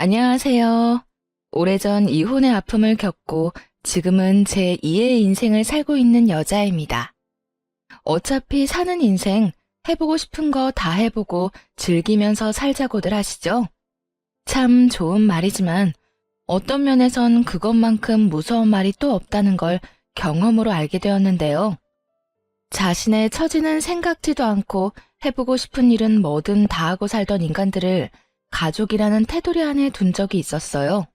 안녕하세요. 오래전 이혼의 아픔을 겪고 지금은 제 2의 인생을 살고 있는 여자입니다. 어차피 사는 인생 해보고 싶은 거 다 해보고 즐기면서 살자고들 하시죠? 참 좋은 말이지만 어떤 면에선 그것만큼 무서운 말이 또 없다는 걸 경험으로 알게 되었는데요. 자신의 처지는 생각지도 않고 해보고 싶은 일은 뭐든 다 하고 살던 인간들을 가족이라는 테두리 안에 둔 적이 있었어요.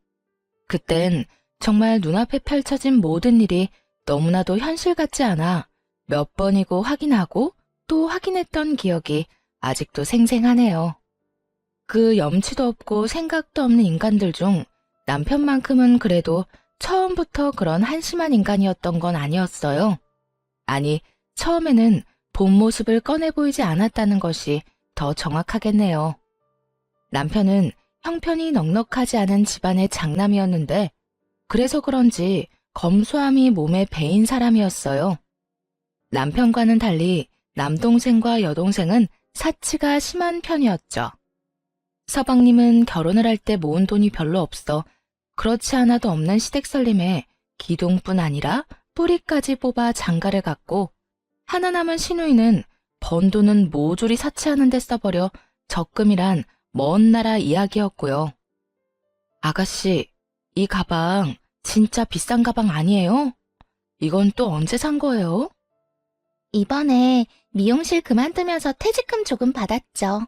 그땐 정말 눈앞에 펼쳐진 모든 일이 너무나도 현실 같지 않아 몇 번이고 확인하고 또 확인했던 기억이 아직도 생생하네요. 그 염치도 없고 생각도 없는 인간들 중 남편만큼은 그래도 처음부터 그런 한심한 인간이었던 건 아니었어요. 아니, 처음에는 본 모습을 꺼내 보이지 않았다는 것이 더 정확하겠네요. 남편은 형편이 넉넉하지 않은 집안의 장남이었는데 그래서 그런지 검소함이 몸에 배인 사람이었어요. 남편과는 달리 남동생과 여동생은 사치가 심한 편이었죠. 서방님은 결혼을 할 때 모은 돈이 별로 없어 그렇지 않아도 없는 시댁살림에 기둥뿐 아니라 뿌리까지 뽑아 장가를 갔고 하나 남은 시누이는 번 돈은 모조리 사치하는 데 써버려 적금이란 먼 나라 이야기였고요. 아가씨, 이 가방 진짜 비싼 가방 아니에요? 이건 또 언제 산 거예요? 이번에 미용실 그만두면서 퇴직금 조금 받았죠.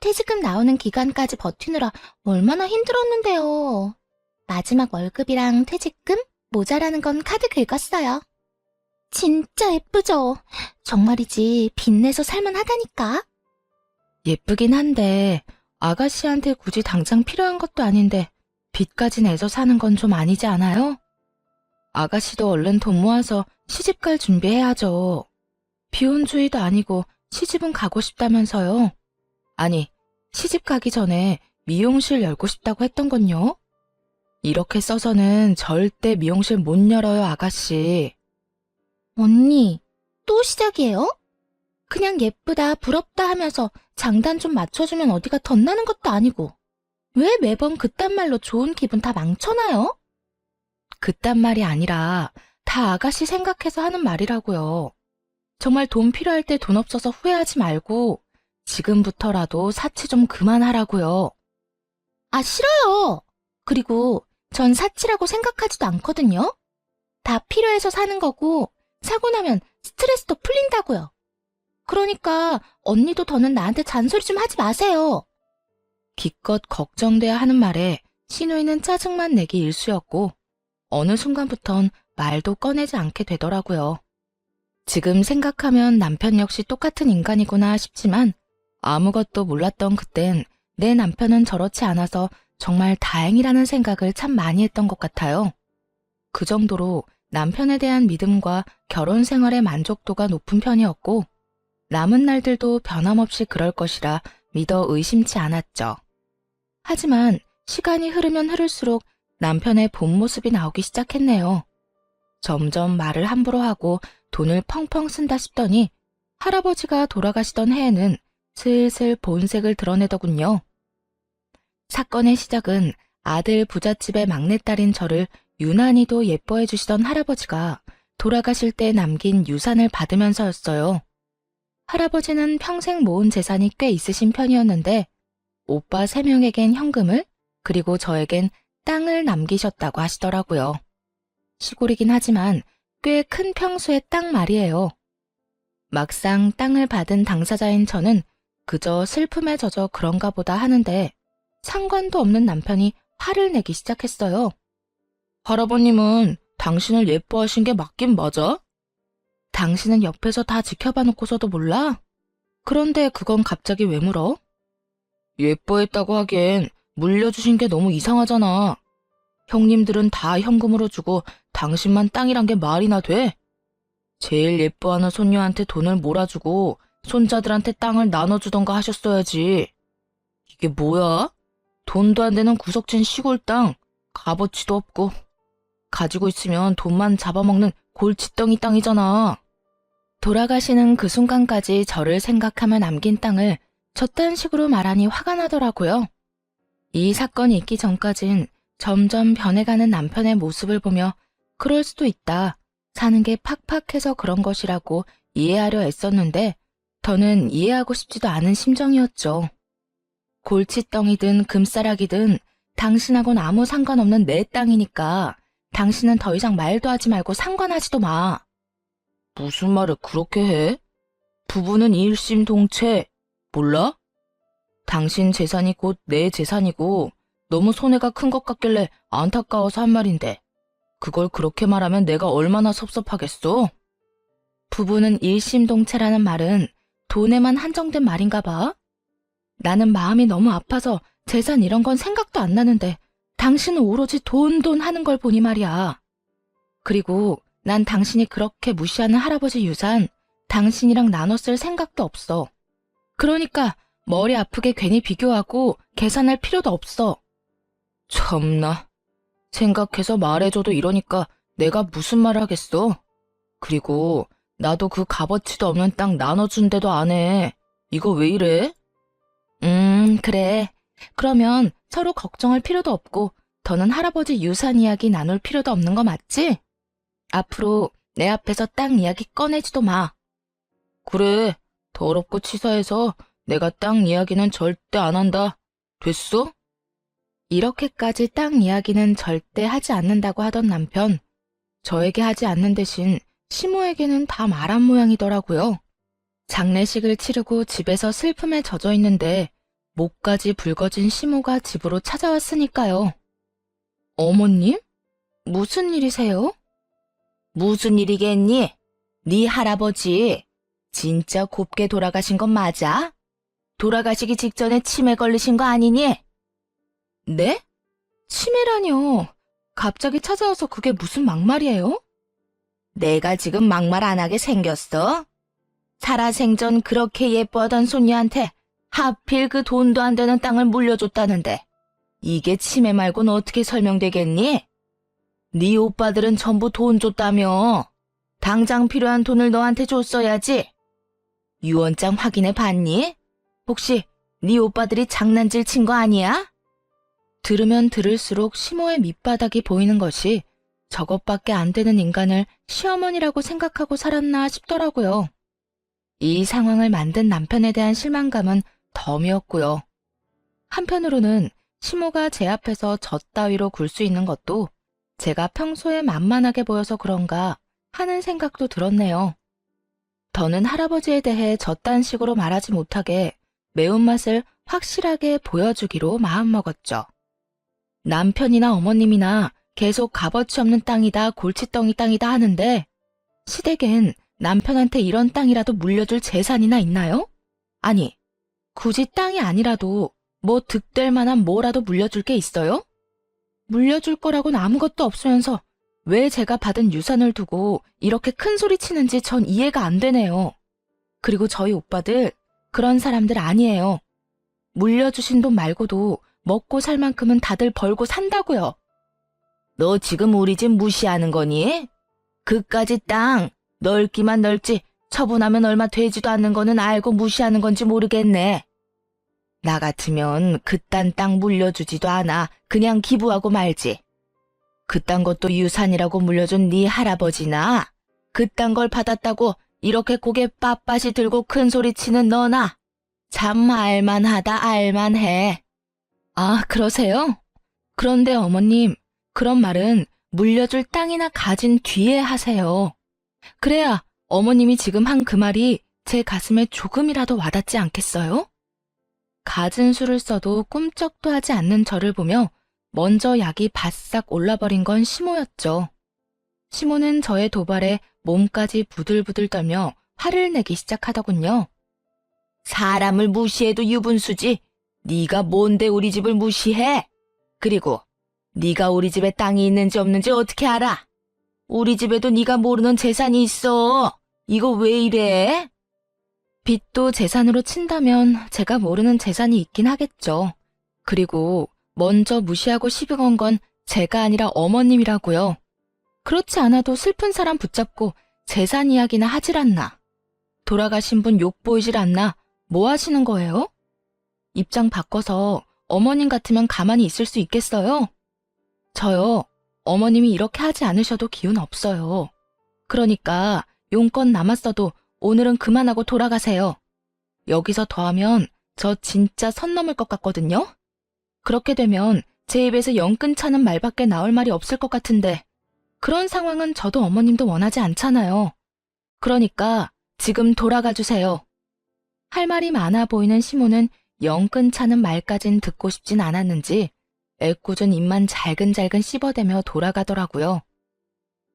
퇴직금 나오는 기간까지 버티느라 얼마나 힘들었는데요. 마지막 월급이랑 퇴직금 모자라는 건 카드 긁었어요. 진짜 예쁘죠? 정말이지 빚내서 살만하다니까. 예쁘긴 한데 아가씨한테 굳이 당장 필요한 것도 아닌데 빚까지 내서 사는 건 좀 아니지 않아요? 아가씨도 얼른 돈 모아서 시집 갈 준비해야죠. 비혼주의도 아니고 시집은 가고 싶다면서요. 아니, 시집 가기 전에 미용실 열고 싶다고 했던 건요? 이렇게 써서는 절대 미용실 못 열어요, 아가씨. 언니, 또 시작이에요? 그냥 예쁘다, 부럽다 하면서 장단 좀 맞춰주면 어디가 덧나는 것도 아니고 왜 매번 그딴 말로 좋은 기분 다 망쳐놔요? 그딴 말이 아니라 다 아가씨 생각해서 하는 말이라고요. 정말 돈 필요할 때 돈 없어서 후회하지 말고 지금부터라도 사치 좀 그만하라고요. 아, 싫어요. 그리고 전 사치라고 생각하지도 않거든요. 다 필요해서 사는 거고 사고 나면 스트레스도 풀린다고요. 그러니까 언니도 더는 나한테 잔소리 좀 하지 마세요. 기껏 걱정돼야 하는 말에 시누이는 짜증만 내기 일쑤였고 어느 순간부턴 말도 꺼내지 않게 되더라고요. 지금 생각하면 남편 역시 똑같은 인간이구나 싶지만 아무것도 몰랐던 그땐 내 남편은 저렇지 않아서 정말 다행이라는 생각을 참 많이 했던 것 같아요. 그 정도로 남편에 대한 믿음과 결혼 생활의 만족도가 높은 편이었고 남은 날들도 변함없이 그럴 것이라 믿어 의심치 않았죠. 하지만 시간이 흐르면 흐를수록 남편의 본 모습이 나오기 시작했네요. 점점 말을 함부로 하고 돈을 펑펑 쓴다 싶더니 할아버지가 돌아가시던 해에는 슬슬 본색을 드러내더군요. 사건의 시작은 아들 부잣집의 막내딸인 저를 유난히도 예뻐해 주시던 할아버지가 돌아가실 때 남긴 유산을 받으면서였어요. 할아버지는 평생 모은 재산이 꽤 있으신 편이었는데 오빠 3명에겐 현금을 그리고 저에겐 땅을 남기셨다고 하시더라고요. 시골이긴 하지만 꽤 큰 평수의 땅 말이에요. 막상 땅을 받은 당사자인 저는 그저 슬픔에 젖어 그런가 보다 하는데 상관도 없는 남편이 화를 내기 시작했어요. 할아버님은 당신을 예뻐하신 게 맞긴 맞아? 당신은 옆에서 다 지켜봐 놓고서도 몰라? 그런데 그건 갑자기 왜 물어? 예뻐했다고 하기엔 물려주신 게 너무 이상하잖아. 형님들은 다 현금으로 주고 당신만 땅이란 게 말이나 돼? 제일 예뻐하는 손녀한테 돈을 몰아주고 손자들한테 땅을 나눠주던가 하셨어야지. 이게 뭐야? 돈도 안 되는 구석진 시골 땅, 값어치도 없고 가지고 있으면 돈만 잡아먹는 골칫덩이 땅이잖아. 돌아가시는 그 순간까지 저를 생각하며 남긴 땅을 저딴 식으로 말하니 화가 나더라고요. 이 사건이 있기 전까진 점점 변해가는 남편의 모습을 보며 그럴 수도 있다. 사는 게 팍팍해서 그런 것이라고 이해하려 애썼는데 더는 이해하고 싶지도 않은 심정이었죠. 골칫덩이든 금싸라기든 당신하고는 아무 상관없는 내 땅이니까 당신은 더 이상 말도 하지 말고 상관하지도 마. 무슨 말을 그렇게 해? 부부는 일심동체. 몰라? 당신 재산이 곧 내 재산이고 너무 손해가 큰 것 같길래 안타까워서 한 말인데 그걸 그렇게 말하면 내가 얼마나 섭섭하겠어? 부부는 일심동체라는 말은 돈에만 한정된 말인가 봐. 나는 마음이 너무 아파서 재산 이런 건 생각도 안 나는데 당신은 오로지 돈 하는 걸 보니 말이야. 그리고 난 당신이 그렇게 무시하는 할아버지 유산 당신이랑 나눠 쓸 생각도 없어. 그러니까 머리 아프게 괜히 비교하고 계산할 필요도 없어. 참나. 생각해서 말해줘도 이러니까 내가 무슨 말 하겠어. 그리고 나도 그 값어치도 없는 땅 나눠준대도 안 해. 이거 왜 이래? 그래. 그러면 서로 걱정할 필요도 없고 더는 할아버지 유산 이야기 나눌 필요도 없는 거 맞지? 앞으로 내 앞에서 땅 이야기 꺼내지도 마. 그래. 더럽고 치사해서 내가 땅 이야기는 절대 안 한다. 됐어? 이렇게까지 땅 이야기는 절대 하지 않는다고 하던 남편. 저에게 하지 않는 대신 시모에게는 다 말한 모양이더라고요. 장례식을 치르고 집에서 슬픔에 젖어 있는데 목까지 붉어진 시모가 집으로 찾아왔으니까요. 어머님? 무슨 일이세요? 무슨 일이겠니? 네 할아버지 진짜 곱게 돌아가신 건 맞아? 돌아가시기 직전에 치매 걸리신 거 아니니? 네? 치매라뇨. 갑자기 찾아와서 그게 무슨 막말이에요? 내가 지금 막말 안 하게 생겼어? 살아생전 그렇게 예뻐하던 손녀한테 하필 그 돈도 안 되는 땅을 물려줬다는데 이게 치매 말고는 어떻게 설명되겠니? 네 오빠들은 전부 돈 줬다며. 당장 필요한 돈을 너한테 줬어야지. 유언장 확인해 봤니? 혹시 네 오빠들이 장난질 친 거 아니야? 들으면 들을수록 시모의 밑바닥이 보이는 것이 저것밖에 안 되는 인간을 시어머니라고 생각하고 살았나 싶더라고요. 이 상황을 만든 남편에 대한 실망감은 덤이었고요. 한편으로는 시모가 제 앞에서 젖 따위로 굴 수 있는 것도 제가 평소에 만만하게 보여서 그런가 하는 생각도 들었네요. 더는 할아버지에 대해 저딴 식으로 말하지 못하게 매운맛을 확실하게 보여주기로 마음먹었죠. 남편이나 어머님이나 계속 값어치 없는 땅이다, 골칫덩이 땅이다 하는데 시댁엔 남편한테 이런 땅이라도 물려줄 재산이나 있나요? 아니, 굳이 땅이 아니라도 뭐 득될 만한 뭐라도 물려줄 게 있어요? 물려줄 거라고는 아무것도 없으면서 왜 제가 받은 유산을 두고 이렇게 큰 소리 치는지 전 이해가 안 되네요. 그리고 저희 오빠들 그런 사람들 아니에요. 물려주신 돈 말고도 먹고 살 만큼은 다들 벌고 산다고요. 너 지금 우리 집 무시하는 거니? 그까지 땅 넓기만 넓지 처분하면 얼마 되지도 않는 거는 알고 무시하는 건지 모르겠네. 나 같으면 그딴 땅 물려주지도 않아. 그냥 기부하고 말지. 그딴 것도 유산이라고 물려준 네 할아버지나 그딴 걸 받았다고 이렇게 고개 빳빳이 들고 큰 소리 치는 너나 참 알만하다 알만해. 아, 그러세요? 그런데 어머님, 그런 말은 물려줄 땅이나 가진 뒤에 하세요. 그래야 어머님이 지금 한 그 말이 제 가슴에 조금이라도 와닿지 않겠어요? 갖은 수를 써도 꿈쩍도 하지 않는 저를 보며 먼저 약이 바싹 올라버린 건 시모였죠. 시모는 저의 도발에 몸까지 부들부들 떨며 화를 내기 시작하더군요. 사람을 무시해도 유분수지. 네가 뭔데 우리 집을 무시해? 그리고 네가 우리 집에 땅이 있는지 없는지 어떻게 알아? 우리 집에도 네가 모르는 재산이 있어. 이거 왜 이래? 빚도 재산으로 친다면 제가 모르는 재산이 있긴 하겠죠. 그리고 먼저 무시하고 시비 건 건 제가 아니라 어머님이라고요. 그렇지 않아도 슬픈 사람 붙잡고 재산 이야기나 하질 않나. 돌아가신 분 욕 보이질 않나. 뭐 하시는 거예요? 입장 바꿔서 어머님 같으면 가만히 있을 수 있겠어요? 저요, 어머님이 이렇게 하지 않으셔도 기운 없어요. 그러니까 용건 남았어도 오늘은 그만하고 돌아가세요. 여기서 더 하면 저 진짜 선 넘을 것 같거든요? 그렇게 되면 제 입에서 영 끈차는 말밖에 나올 말이 없을 것 같은데 그런 상황은 저도 어머님도 원하지 않잖아요. 그러니까 지금 돌아가 주세요. 할 말이 많아 보이는 시모는 영 끈차는 말까진 듣고 싶진 않았는지 애꿎은 입만 잘근잘근 씹어대며 돌아가더라고요.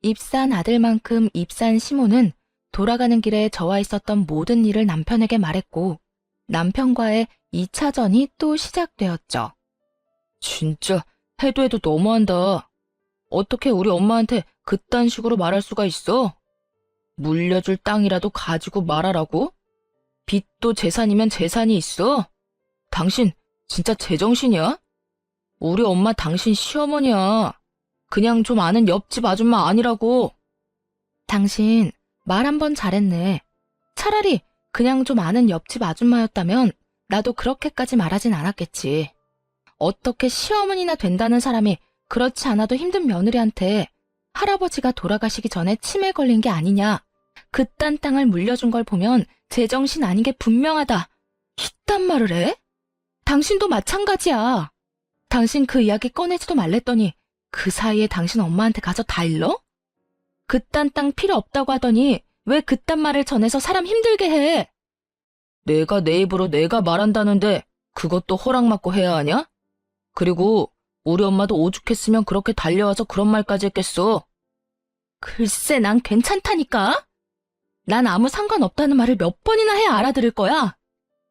입산 아들만큼 입산 시모는 돌아가는 길에 저와 있었던 모든 일을 남편에게 말했고 남편과의 2차전이 또 시작되었죠. 진짜 해도 해도 너무한다. 어떻게 우리 엄마한테 그딴 식으로 말할 수가 있어? 물려줄 땅이라도 가지고 말하라고? 빚도 재산이면 재산이 있어? 당신 진짜 제정신이야? 우리 엄마 당신 시어머니야. 그냥 좀 아는 옆집 아줌마 아니라고. 당신 말 한 번 잘했네. 차라리 그냥 좀 아는 옆집 아줌마였다면 나도 그렇게까지 말하진 않았겠지. 어떻게 시어머니나 된다는 사람이 그렇지 않아도 힘든 며느리한테 할아버지가 돌아가시기 전에 치매 걸린 게 아니냐. 그딴 땅을 물려준 걸 보면 제정신 아닌 게 분명하다. 이딴 말을 해? 당신도 마찬가지야. 당신 그 이야기 꺼내지도 말랬더니 그 사이에 당신 엄마한테 가서 다 일러? 그딴 땅 필요 없다고 하더니 왜 그딴 말을 전해서 사람 힘들게 해? 내가 내 입으로 내가 말한다는데 그것도 허락받고 해야 하냐? 그리고 우리 엄마도 오죽했으면 그렇게 달려와서 그런 말까지 했겠어. 글쎄 난 괜찮다니까? 난 아무 상관없다는 말을 몇 번이나 해야 알아들을 거야.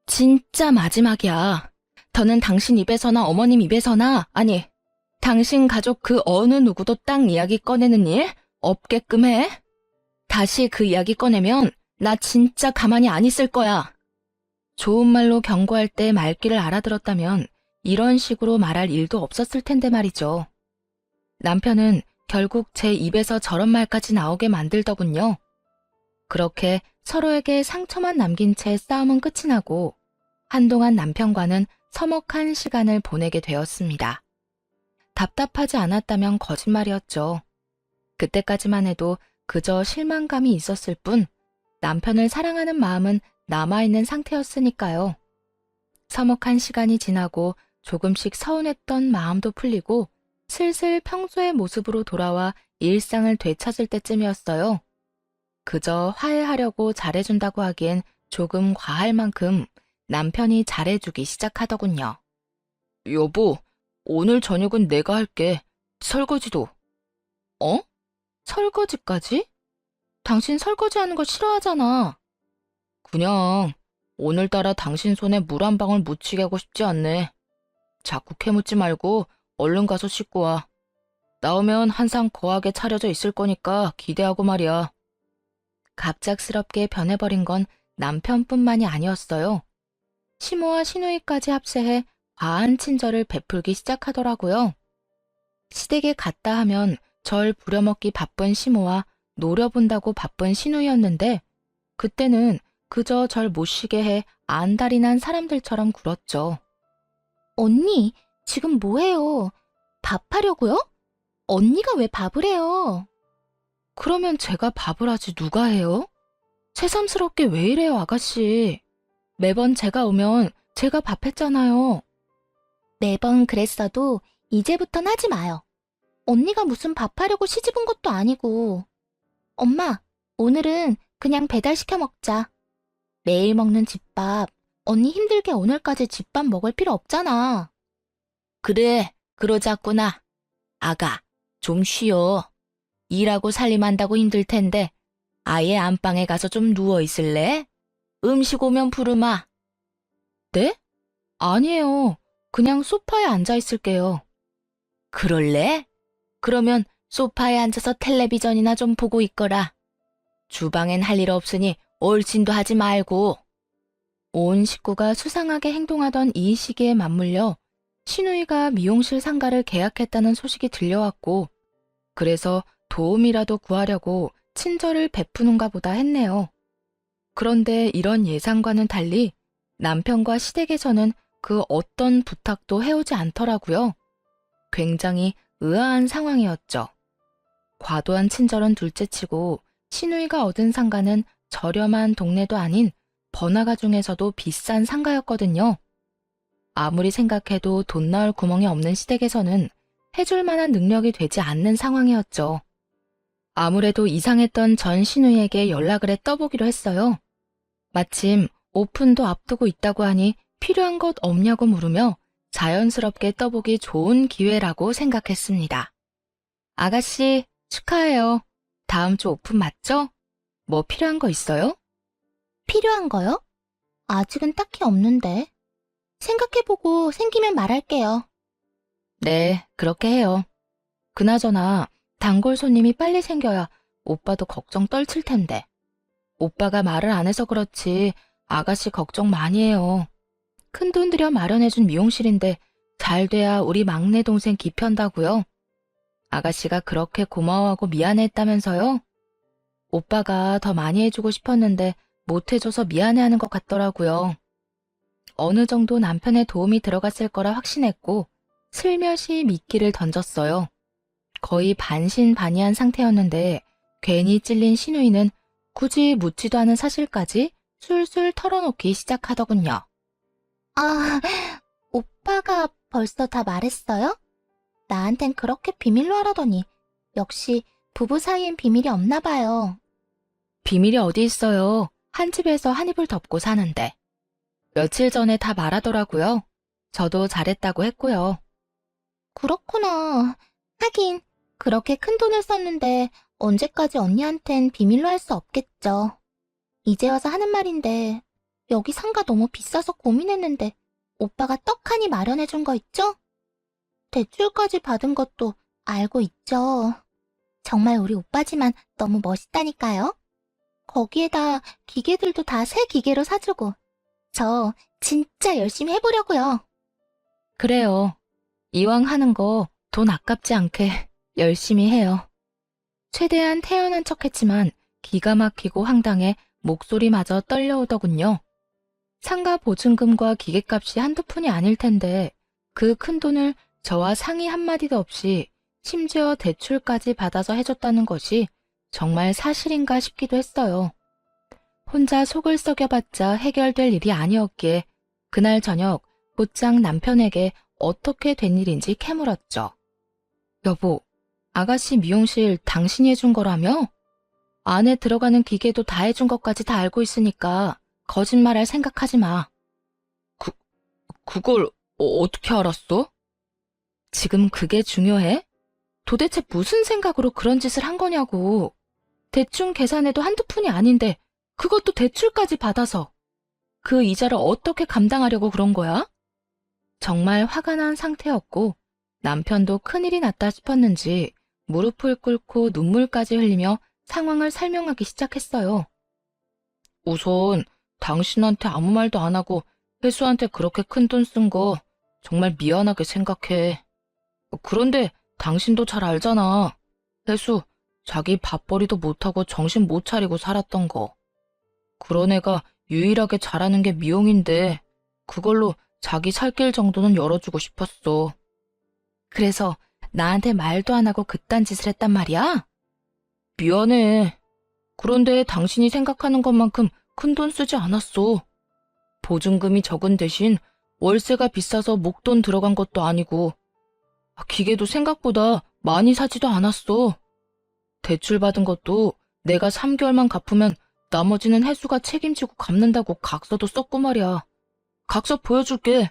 진짜 마지막이야. 더는 당신 입에서나 어머님 입에서나 아니 당신 가족 그 어느 누구도 땅 이야기 꺼내는 일 없게끔 해. 다시 그 이야기 꺼내면 나 진짜 가만히 안 있을 거야. 좋은 말로 경고할 때 말귀를 알아들었다면 이런 식으로 말할 일도 없었을 텐데 말이죠. 남편은 결국 제 입에서 저런 말까지 나오게 만들더군요. 그렇게 서로에게 상처만 남긴 채 싸움은 끝이 나고 한동안 남편과는 서먹한 시간을 보내게 되었습니다. 답답하지 않았다면 거짓말이었죠. 그때까지만 해도 그저 실망감이 있었을 뿐 남편을 사랑하는 마음은 남아있는 상태였으니까요. 서먹한 시간이 지나고 조금씩 서운했던 마음도 풀리고 슬슬 평소의 모습으로 돌아와 일상을 되찾을 때쯤이었어요. 그저 화해하려고 잘해준다고 하기엔 조금 과할 만큼 남편이 잘해주기 시작하더군요. 여보, 오늘 저녁은 내가 할게. 설거지도. 어? 설거지까지? 당신 설거지하는 거 싫어하잖아. 그냥 오늘따라 당신 손에 물 한 방울 묻히게 하고 싶지 않네. 자꾸 캐묻지 말고 얼른 가서 씻고 와. 나오면 한상 거하게 차려져 있을 거니까 기대하고 말이야. 갑작스럽게 변해버린 건 남편뿐만이 아니었어요. 시모와 시누이까지 합세해 과한 친절을 베풀기 시작하더라고요. 시댁에 갔다 하면 절 부려먹기 바쁜 시모와 노려본다고 바쁜 시누이였는데 그때는 그저 절 못 쉬게 해 안달이 난 사람들처럼 굴었죠. 언니, 지금 뭐해요? 밥하려고요? 언니가 왜 밥을 해요? 그러면 제가 밥을 하지 누가 해요? 새삼스럽게 왜 이래요, 아가씨. 매번 제가 오면 제가 밥했잖아요. 매번 그랬어도 이제부턴 하지 마요. 언니가 무슨 밥하려고 시집 온 것도 아니고. 엄마, 오늘은 그냥 배달시켜 먹자. 매일 먹는 집밥, 언니 힘들게 오늘까지 집밥 먹을 필요 없잖아. 그래, 그러자꾸나. 아가, 좀 쉬어. 일하고 살림한다고 힘들 텐데 아예 안방에 가서 좀 누워 있을래? 음식 오면 부르마. 네? 아니에요. 그냥 소파에 앉아 있을게요. 그럴래? 그러면 소파에 앉아서 텔레비전이나 좀 보고 있거라. 주방엔 할 일 없으니 얼씬도 하지 말고. 온 식구가 수상하게 행동하던 이 시기에 맞물려 시누이가 미용실 상가를 계약했다는 소식이 들려왔고 그래서 도움이라도 구하려고 친절을 베푸는가 보다 했네요. 그런데 이런 예상과는 달리 남편과 시댁에서는 그 어떤 부탁도 해오지 않더라고요. 굉장히 의아한 상황이었죠. 과도한 친절은 둘째치고 시누이가 얻은 상가는 저렴한 동네도 아닌 번화가 중에서도 비싼 상가였거든요. 아무리 생각해도 돈 나올 구멍이 없는 시댁에서는 해줄 만한 능력이 되지 않는 상황이었죠. 아무래도 이상했던 전 시누이에게 연락을 해 떠보기로 했어요. 마침 오픈도 앞두고 있다고 하니 필요한 것 없냐고 물으며 자연스럽게 떠보기 좋은 기회라고 생각했습니다. 아가씨, 축하해요. 다음 주 오픈 맞죠? 뭐 필요한 거 있어요? 필요한 거요? 아직은 딱히 없는데. 생각해보고 생기면 말할게요. 네, 그렇게 해요. 그나저나 단골 손님이 빨리 생겨야 오빠도 걱정 떨칠 텐데. 오빠가 말을 안 해서 그렇지 아가씨 걱정 많이 해요. 큰돈 들여 마련해준 미용실인데 잘 돼야 우리 막내 동생 기편다고요. 아가씨가 그렇게 고마워하고 미안해했다면서요? 오빠가 더 많이 해주고 싶었는데 못해줘서 미안해하는 것 같더라고요. 어느 정도 남편의 도움이 들어갔을 거라 확신했고 슬며시 미끼를 던졌어요. 거의 반신반의한 상태였는데 괜히 찔린 시누이는 굳이 묻지도 않은 사실까지 술술 털어놓기 시작하더군요. 아, 오빠가 벌써 다 말했어요? 나한텐 그렇게 비밀로 하라더니 역시 부부 사이엔 비밀이 없나 봐요. 비밀이 어디 있어요. 한 집에서 한 입을 덮고 사는데. 며칠 전에 다 말하더라고요. 저도 잘했다고 했고요. 그렇구나. 하긴 그렇게 큰 돈을 썼는데 언제까지 언니한텐 비밀로 할 수 없겠죠. 이제 와서 하는 말인데 여기 상가 너무 비싸서 고민했는데 오빠가 떡하니 마련해준 거 있죠? 대출까지 받은 것도 알고 있죠. 정말 우리 오빠지만 너무 멋있다니까요. 거기에다 기계들도 다 새 기계로 사주고 저 진짜 열심히 해보려고요. 그래요. 이왕 하는 거 돈 아깝지 않게 열심히 해요. 최대한 태연한 척했지만 기가 막히고 황당해 목소리마저 떨려오더군요. 상가 보증금과 기계값이 한두 푼이 아닐 텐데 그 큰 돈을 저와 상의 한마디도 없이 심지어 대출까지 받아서 해줬다는 것이 정말 사실인가 싶기도 했어요. 혼자 속을 썩여봤자 해결될 일이 아니었기에 그날 저녁 곧장 남편에게 어떻게 된 일인지 캐물었죠. 여보, 아가씨 미용실 당신이 해준 거라며? 안에 들어가는 기계도 다 해준 것까지 다 알고 있으니까 거짓말할 생각하지 마. 그걸 어떻게 알았어? 지금 그게 중요해? 도대체 무슨 생각으로 그런 짓을 한 거냐고. 대충 계산해도 한두 푼이 아닌데 그것도 대출까지 받아서. 그 이자를 어떻게 감당하려고 그런 거야? 정말 화가 난 상태였고 남편도 큰일이 났다 싶었는지 무릎을 꿇고 눈물까지 흘리며 상황을 설명하기 시작했어요. 우선 당신한테 아무 말도 안 하고 혜수한테 그렇게 큰 돈 쓴 거 정말 미안하게 생각해. 그런데 당신도 잘 알잖아. 혜수, 자기 밥벌이도 못하고 정신 못 차리고 살았던 거. 그런 애가 유일하게 잘하는 게 미용인데 그걸로 자기 살 길 정도는 열어주고 싶었어. 그래서 나한테 말도 안 하고 그딴 짓을 했단 말이야? 미안해. 그런데 당신이 생각하는 것만큼 큰 돈 쓰지 않았어. 보증금이 적은 대신 월세가 비싸서 목돈 들어간 것도 아니고 기계도 생각보다 많이 사지도 않았어. 대출 받은 것도 내가 3개월만 갚으면 나머지는 혜수가 책임지고 갚는다고 각서도 썼고 말이야. 각서 보여줄게.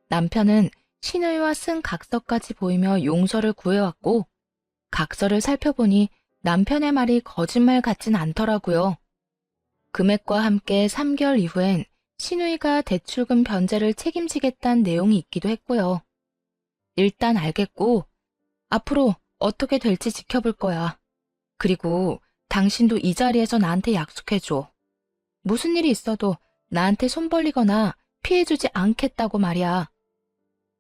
남편은 시누이와 쓴 각서까지 보이며 용서를 구해왔고 각서를 살펴보니 남편의 말이 거짓말 같진 않더라고요. 금액과 함께 3개월 이후엔 시누이가 대출금 변제를 책임지겠다는 내용이 있기도 했고요. 일단 알겠고 앞으로 어떻게 될지 지켜볼 거야. 그리고 당신도 이 자리에서 나한테 약속해줘. 무슨 일이 있어도 나한테 손 벌리거나 피해주지 않겠다고 말이야.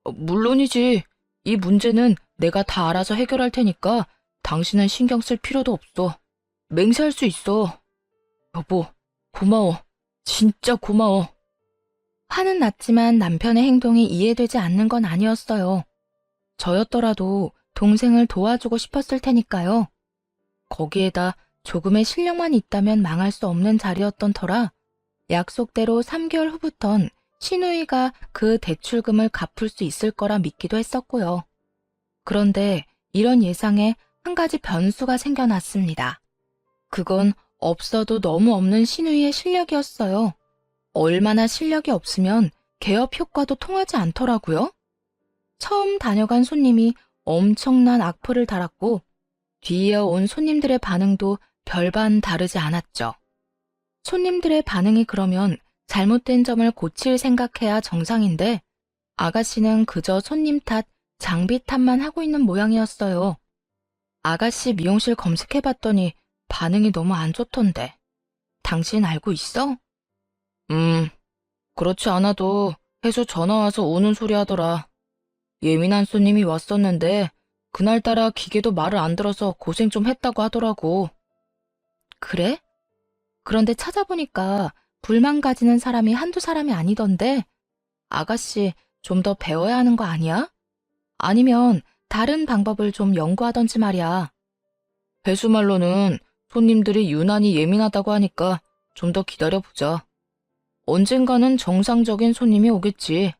물론이지. 이 문제는 내가 다 알아서 해결할 테니까 당신은 신경 쓸 필요도 없어. 맹세할 수 있어. 여보, 고마워. 진짜 고마워. 화는 났지만 남편의 행동이 이해되지 않는 건 아니었어요. 저였더라도 동생을 도와주고 싶었을 테니까요. 거기에다 조금의 실력만 있다면 망할 수 없는 자리였던 터라 약속대로 3개월 후부턴 신우이가 그 대출금을 갚을 수 있을 거라 믿기도 했었고요. 그런데 이런 예상에 한 가지 변수가 생겨났습니다. 그건 없어도 너무 없는 신우이의 실력이었어요. 얼마나 실력이 없으면 개업 효과도 통하지 않더라고요. 처음 다녀간 손님이 엄청난 악플을 달았고 뒤이어 온 손님들의 반응도 별반 다르지 않았죠. 손님들의 반응이 그러면 잘못된 점을 고칠 생각해야 정상인데 아가씨는 그저 손님 탓, 장비 탓만 하고 있는 모양이었어요. 아가씨 미용실 검색해봤더니 반응이 너무 안 좋던데. 당신 알고 있어? 그렇지 않아도 해수 전화 와서 오는 소리 하더라. 예민한 손님이 왔었는데 그날따라 기계도 말을 안 들어서 고생 좀 했다고 하더라고. 그래? 그런데 찾아보니까 불만 가지는 사람이 한두 사람이 아니던데 아가씨 좀 더 배워야 하는 거 아니야? 아니면 다른 방법을 좀 연구하던지 말이야. 회수 말로는 손님들이 유난히 예민하다고 하니까 좀 더 기다려보자. 언젠가는 정상적인 손님이 오겠지.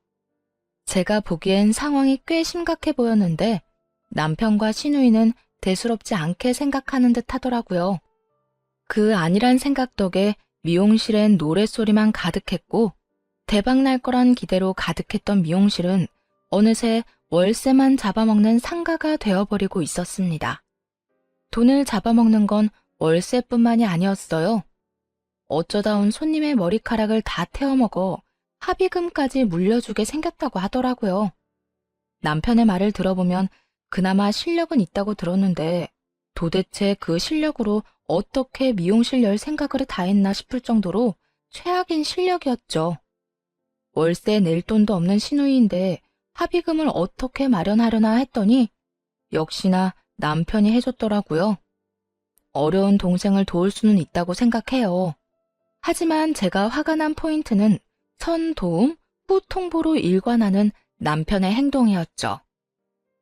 제가 보기엔 상황이 꽤 심각해 보였는데 남편과 신우이는 대수롭지 않게 생각하는 듯 하더라고요. 그 안일한 생각 덕에 미용실엔 노랫소리만 가득했고 대박날 거란 기대로 가득했던 미용실은 어느새 월세만 잡아먹는 상가가 되어버리고 있었습니다. 돈을 잡아먹는 건 월세뿐만이 아니었어요. 어쩌다 온 손님의 머리카락을 다 태워먹어 합의금까지 물려주게 생겼다고 하더라고요. 남편의 말을 들어보면 그나마 실력은 있다고 들었는데 도대체 그 실력으로 어떻게 미용실 열 생각을 다 했나 싶을 정도로 최악인 실력이었죠. 월세 낼 돈도 없는 시누이인데 합의금을 어떻게 마련하려나 했더니 역시나 남편이 해줬더라고요. 어려운 동생을 도울 수는 있다고 생각해요. 하지만 제가 화가 난 포인트는 선 도움, 후 통보로 일관하는 남편의 행동이었죠.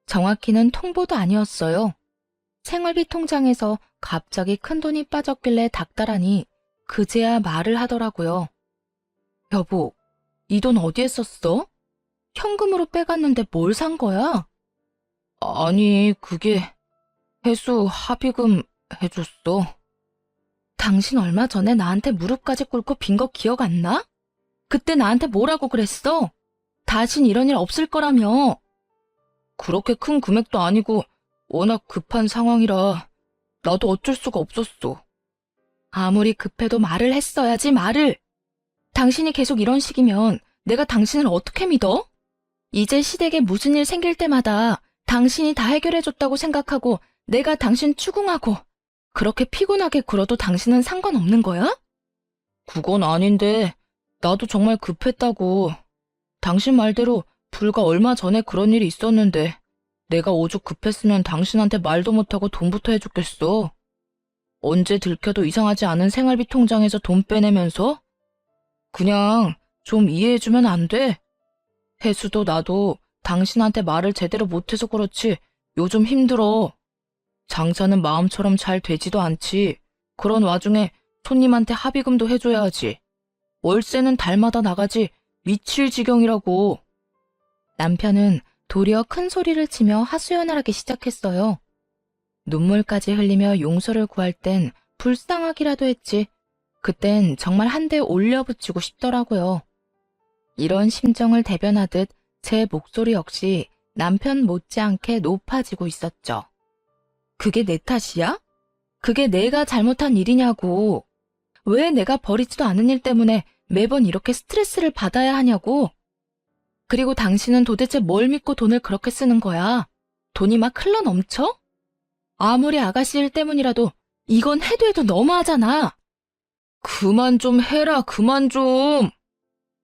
정확히는 통보도 아니었어요. 생활비 통장에서 갑자기 큰돈이 빠졌길래 닥달하니 그제야 말을 하더라고요. 여보, 이 돈 어디에 썼어? 현금으로 빼갔는데 뭘 산 거야? 아니, 그게 해수 합의금 해줬어. 당신 얼마 전에 나한테 무릎까지 꿇고 빈 거 기억 안 나? 그때 나한테 뭐라고 그랬어? 다신 이런 일 없을 거라며. 그렇게 큰 금액도 아니고 워낙 급한 상황이라 나도 어쩔 수가 없었어. 아무리 급해도 말을 했어야지, 말을. 당신이 계속 이런 식이면 내가 당신을 어떻게 믿어? 이제 시댁에 무슨 일 생길 때마다 당신이 다 해결해줬다고 생각하고 내가 당신 추궁하고 그렇게 피곤하게 굴어도 당신은 상관없는 거야? 그건 아닌데 나도 정말 급했다고. 당신 말대로 불과 얼마 전에 그런 일이 있었는데 내가 오죽 급했으면 당신한테 말도 못하고 돈부터 해줬겠어. 언제 들켜도 이상하지 않은 생활비 통장에서 돈 빼내면서? 그냥 좀 이해해주면 안 돼? 혜수도 나도 당신한테 말을 제대로 못해서 그렇지 요즘 힘들어. 장사는 마음처럼 잘 되지도 않지. 그런 와중에 손님한테 합의금도 해줘야 하지. 월세는 달마다 나가지 미칠 지경이라고. 남편은 도리어 큰 소리를 치며 하소연을 하기 시작했어요. 눈물까지 흘리며 용서를 구할 땐 불쌍하기라도 했지. 그땐 정말 한 대 올려붙이고 싶더라고요. 이런 심정을 대변하듯 제 목소리 역시 남편 못지않게 높아지고 있었죠. 그게 내 탓이야? 그게 내가 잘못한 일이냐고. 왜 내가 버리지도 않은 일 때문에 매번 이렇게 스트레스를 받아야 하냐고. 그리고 당신은 도대체 뭘 믿고 돈을 그렇게 쓰는 거야? 돈이 막 흘러 넘쳐? 아무리 아가씨 일 때문이라도 이건 해도 해도 너무하잖아. 그만 좀 해라, 그만 좀.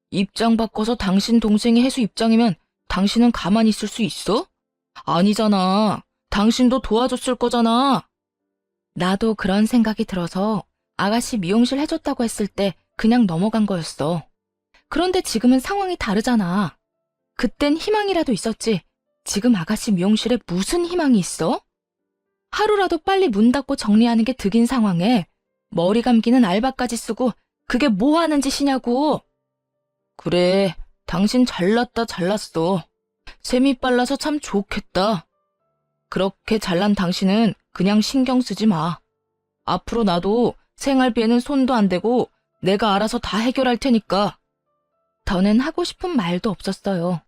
입장 바꿔서 당신 동생이 해수 입장이면 당신은 가만히 있을 수 있어? 아니잖아. 당신도 도와줬을 거잖아. 나도 그런 생각이 들어서 아가씨 미용실 해줬다고 했을 때 그냥 넘어간 거였어. 그런데 지금은 상황이 다르잖아. 그땐 희망이라도 있었지. 지금 아가씨 미용실에 무슨 희망이 있어? 하루라도 빨리 문 닫고 정리하는 게 득인 상황에 머리 감기는 알바까지 쓰고 그게 뭐 하는 짓이냐고. 그래, 당신 잘났다 잘났어. 셈이 빨라서 참 좋겠다. 그렇게 잘난 당신은 그냥 신경 쓰지 마. 앞으로 나도 생활비에는 손도 안 대고 내가 알아서 다 해결할 테니까. 더는 하고 싶은 말도 없었어요.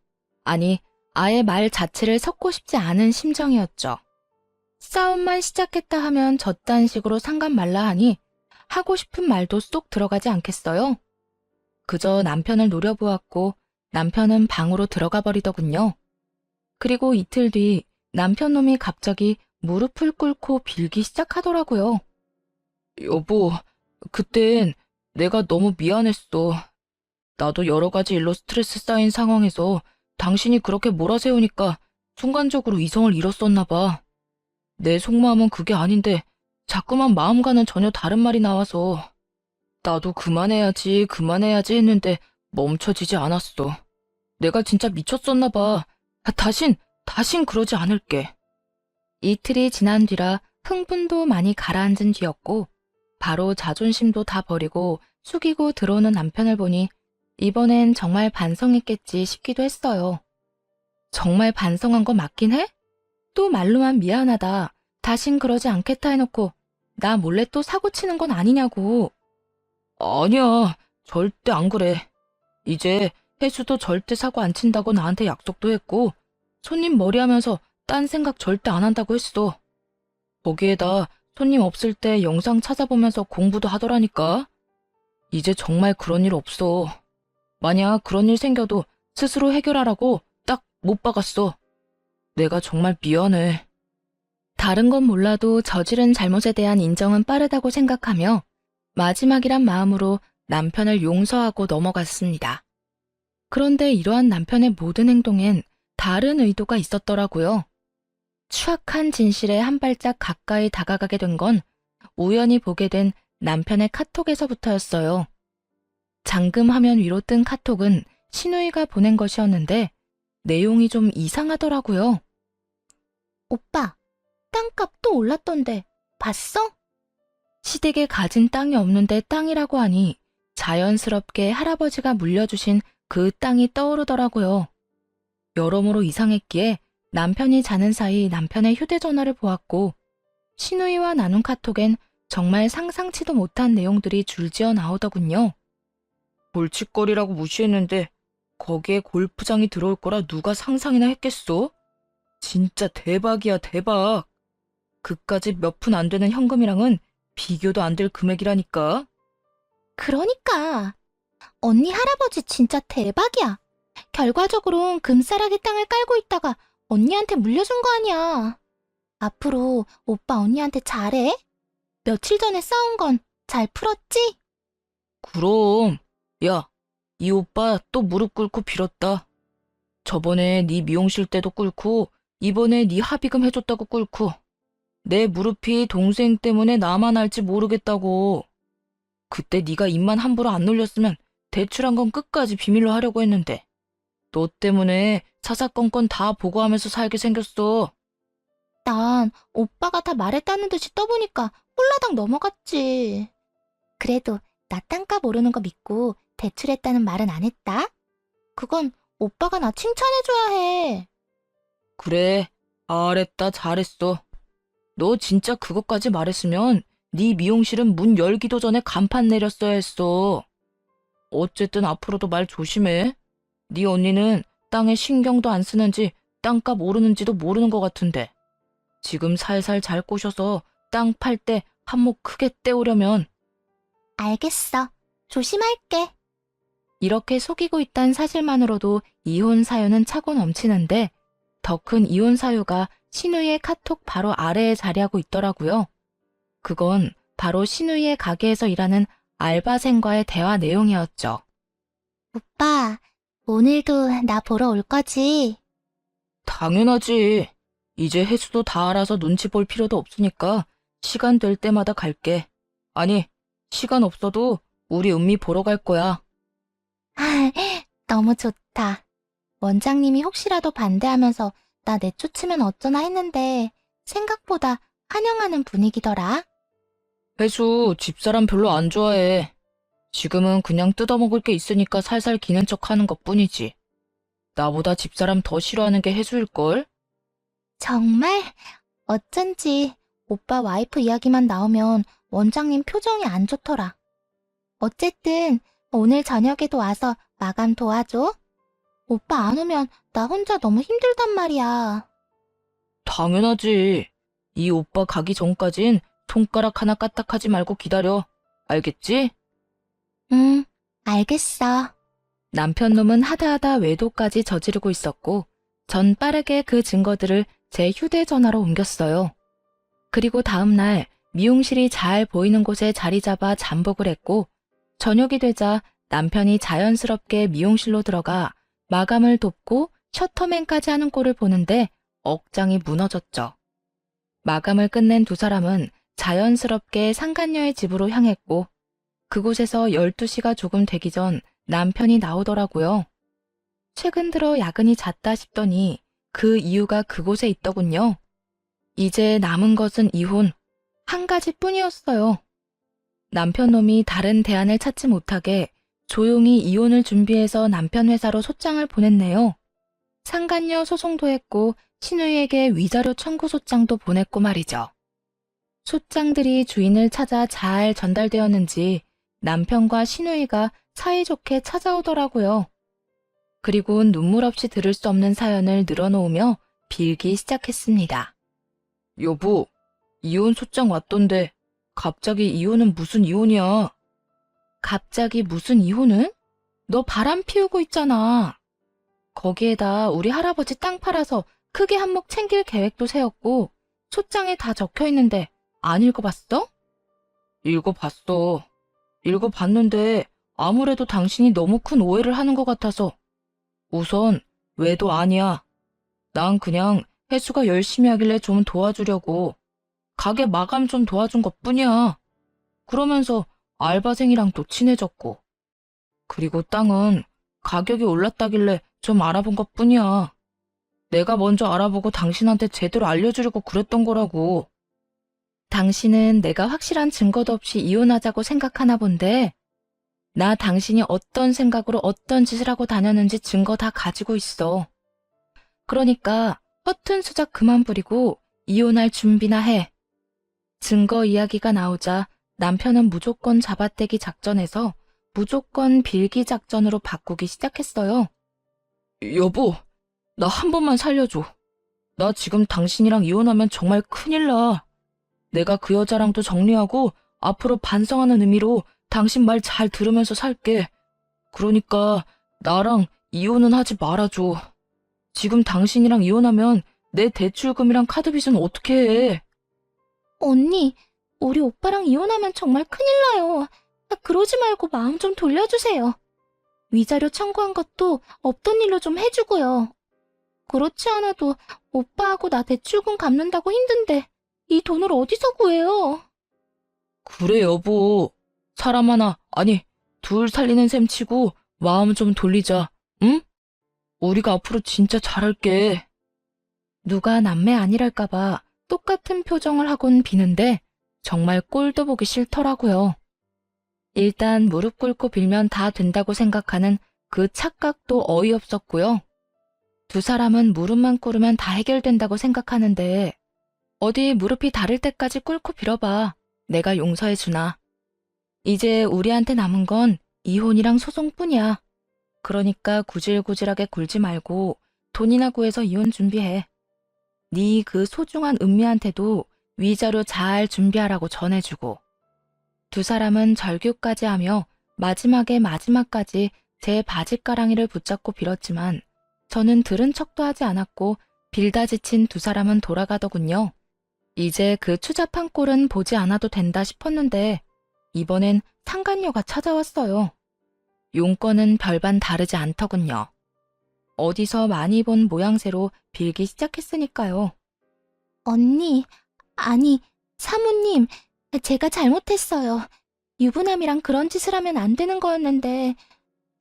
아니, 아예 말 자체를 섞고 싶지 않은 심정이었죠. 싸움만 시작했다 하면 저딴 식으로 상관 말라 하니 하고 싶은 말도 쏙 들어가지 않겠어요? 그저 남편을 노려보았고 남편은 방으로 들어가 버리더군요. 그리고 이틀 뒤 남편 놈이 갑자기 무릎을 꿇고 빌기 시작하더라고요. 여보, 그땐 내가 너무 미안했어. 나도 여러 가지 일로 스트레스 쌓인 상황에서 당신이 그렇게 몰아세우니까 순간적으로 이성을 잃었었나 봐. 내 속마음은 그게 아닌데 자꾸만 마음과는 전혀 다른 말이 나와서 나도 그만해야지 했는데 멈춰지지 않았어. 내가 진짜 미쳤었나 봐. 다신 그러지 않을게. 이틀이 지난 뒤라 흥분도 많이 가라앉은 뒤였고 바로 자존심도 다 버리고 숙이고 들어오는 남편을 보니 이번엔 정말 반성했겠지 싶기도 했어요. 정말 반성한 거 맞긴 해? 또 말로만 미안하다, 다신 그러지 않겠다 해놓고 나 몰래 또 사고 치는 건 아니냐고. 아니야, 절대 안 그래. 이제 혜수도 절대 사고 안 친다고 나한테 약속도 했고 손님 머리하면서 딴 생각 절대 안 한다고 했어. 거기에다 손님 없을 때 영상 찾아보면서 공부도 하더라니까. 이제 정말 그런 일 없어. 만약 그런 일 생겨도 스스로 해결하라고 딱 못 박았어. 내가 정말 미안해. 다른 건 몰라도 저지른 잘못에 대한 인정은 빠르다고 생각하며 마지막이란 마음으로 남편을 용서하고 넘어갔습니다. 그런데 이러한 남편의 모든 행동엔 다른 의도가 있었더라고요. 추악한 진실에 한 발짝 가까이 다가가게 된 건 우연히 보게 된 남편의 카톡에서부터였어요. 잠금 화면 위로 뜬 카톡은 신우이가 보낸 것이었는데 내용이 좀 이상하더라고요. 오빠, 땅값 또 올랐던데 봤어? 시댁에 가진 땅이 없는데 땅이라고 하니 자연스럽게 할아버지가 물려주신 그 땅이 떠오르더라고요. 여러모로 이상했기에 남편이 자는 사이 남편의 휴대전화를 보았고 신우이와 나눈 카톡엔 정말 상상치도 못한 내용들이 줄지어 나오더군요. 골칫거리라고 무시했는데 거기에 골프장이 들어올 거라 누가 상상이나 했겠어? 진짜 대박이야, 대박. 그까짓 몇 푼 안 되는 현금이랑은 비교도 안 될 금액이라니까. 그러니까 언니 할아버지 진짜 대박이야. 결과적으론 금싸라기 땅을 깔고 있다가 언니한테 물려준 거 아니야. 앞으로 오빠 언니한테 잘해. 며칠 전에 싸운 건 잘 풀었지? 그럼. 야, 이 오빠 또 무릎 꿇고 빌었다. 저번에 네 미용실 때도 꿇고 이번에 네 합의금 해줬다고 꿇고 내 무릎이 동생 때문에 나만 알지 모르겠다고. 그때 네가 입만 함부로 안 놀렸으면 대출한 건 끝까지 비밀로 하려고 했는데 너 때문에 사사건건 다 보고하면서 살게 생겼어. 난 오빠가 다 말했다는 듯이 떠보니까 홀라당 넘어갔지. 그래도 나 땅값 오르는 거 믿고 대출했다는 말은 안 했다. 그건 오빠가 나 칭찬해줘야 해. 그래, 잘했다, 잘했어. 너 진짜 그것까지 말했으면 네 미용실은 문 열기도 전에 간판 내렸어야 했어. 어쨌든 앞으로도 말 조심해. 네 언니는 땅에 신경도 안 쓰는지 땅값 오르는지도 모르는 것 같은데 지금 살살 잘 꼬셔서 땅 팔 때 한몫 크게 떼오려면. 알겠어. 조심할게. 이렇게 속이고 있다는 사실만으로도 이혼 사유는 차고 넘치는데 더 큰 이혼 사유가 신우이의 카톡 바로 아래에 자리하고 있더라고요. 그건 바로 신우이의 가게에서 일하는 알바생과의 대화 내용이었죠. 오빠, 오늘도 나 보러 올 거지? 당연하지. 이제 혜수도 다 알아서 눈치 볼 필요도 없으니까 시간 될 때마다 갈게. 아니, 시간 없어도 우리 은미 보러 갈 거야. 너무 좋다. 원장님이 혹시라도 반대하면서 나 내쫓으면 어쩌나 했는데 생각보다 환영하는 분위기더라. 회수 집사람 별로 안 좋아해. 지금은 그냥 뜯어먹을 게 있으니까 살살 기는 척 하는 것뿐이지. 나보다 집사람 더 싫어하는 게 해수일걸? 정말? 어쩐지 오빠 와이프 이야기만 나오면 원장님 표정이 안 좋더라. 어쨌든 오늘 저녁에도 와서 마감 도와줘. 오빠 안 오면 나 혼자 너무 힘들단 말이야. 당연하지. 이 오빠 가기 전까진 손가락 하나 까딱하지 말고 기다려. 알겠지? 응, 알겠어. 남편 놈은 하다하다 외도까지 저지르고 있었고, 전 빠르게 그 증거들을 제 휴대전화로 옮겼어요. 그리고 다음날 미용실이 잘 보이는 곳에 자리 잡아 잠복을 했고, 저녁이 되자 남편이 자연스럽게 미용실로 들어가 마감을 돕고 셔터맨까지 하는 꼴을 보는데 억장이 무너졌죠. 마감을 끝낸 두 사람은 자연스럽게 상간녀의 집으로 향했고, 그곳에서 12시가 조금 되기 전 남편이 나오더라고요. 최근 들어 야근이 잦다 싶더니 그 이유가 그곳에 있더군요. 이제 남은 것은 이혼, 한 가지뿐이었어요. 남편 놈이 다른 대안을 찾지 못하게 조용히 이혼을 준비해서 남편 회사로 소장을 보냈네요. 상간녀 소송도 했고 신우이에게 위자료 청구 소장도 보냈고 말이죠. 소장들이 주인을 찾아 잘 전달되었는지 남편과 신우이가 사이좋게 찾아오더라고요. 그리고 눈물 없이 들을 수 없는 사연을 늘어놓으며 빌기 시작했습니다. 여보, 이혼 소장 왔던데 갑자기 이혼은 무슨 이혼이야? 갑자기 무슨 이혼은? 너 바람 피우고 있잖아. 거기에다 우리 할아버지 땅 팔아서 크게 한몫 챙길 계획도 세웠고 소장에 다 적혀 있는데 안 읽어봤어? 읽어봤어. 읽어봤는데 아무래도 당신이 너무 큰 오해를 하는 것 같아서. 우선 외도 아니야. 난 그냥 혜수가 열심히 하길래 좀 도와주려고 가게 마감 좀 도와준 것뿐이야. 그러면서 알바생이랑 또 친해졌고. 그리고 땅은 가격이 올랐다길래 좀 알아본 것뿐이야. 내가 먼저 알아보고 당신한테 제대로 알려주려고 그랬던 거라고. 당신은 내가 확실한 증거도 없이 이혼하자고 생각하나 본데 나 당신이 어떤 생각으로 어떤 짓을 하고 다녔는지 증거 다 가지고 있어. 그러니까 허튼 수작 그만 부리고 이혼할 준비나 해. 증거 이야기가 나오자 남편은 무조건 잡아떼기 작전에서 무조건 빌기 작전으로 바꾸기 시작했어요. 여보, 나 한 번만 살려줘. 나 지금 당신이랑 이혼하면 정말 큰일 나. 내가 그 여자랑도 정리하고 앞으로 반성하는 의미로 당신 말 잘 들으면서 살게. 그러니까 나랑 이혼은 하지 말아줘. 지금 당신이랑 이혼하면 내 대출금이랑 카드빚은 어떻게 해? 언니, 우리 오빠랑 이혼하면 정말 큰일 나요. 그러지 말고 마음 좀 돌려주세요. 위자료 청구한 것도 없던 일로 좀 해주고요. 그렇지 않아도 오빠하고 나 대출금 갚는다고 힘든데 이 돈을 어디서 구해요? 그래 여보. 사람 하나, 아니 둘 살리는 셈 치고 마음 좀 돌리자. 응? 우리가 앞으로 진짜 잘할게. 누가 남매 아니랄까봐 똑같은 표정을 하곤 비는데 정말 꼴도 보기 싫더라고요. 일단 무릎 꿇고 빌면 다 된다고 생각하는 그 착각도 어이없었고요. 두 사람은 무릎만 꿇으면 다 해결된다고 생각하는데 어디 무릎이 다를 때까지 꿇고 빌어봐. 내가 용서해주나. 이제 우리한테 남은 건 이혼이랑 소송뿐이야. 그러니까 구질구질하게 굴지 말고 돈이나 구해서 이혼 준비해. 네 그 소중한 은미한테도 위자료 잘 준비하라고 전해주고. 두 사람은 절규까지 하며 마지막까지 제 바짓가랑이를 붙잡고 빌었지만 저는 들은 척도 하지 않았고 빌다 지친 두 사람은 돌아가더군요. 이제 그 추잡한 꼴은 보지 않아도 된다 싶었는데 이번엔 상간녀가 찾아왔어요. 용건은 별반 다르지 않더군요. 어디서 많이 본 모양새로 빌기 시작했으니까요. 언니, 아니, 사모님, 제가 잘못했어요. 유부남이랑 그런 짓을 하면 안 되는 거였는데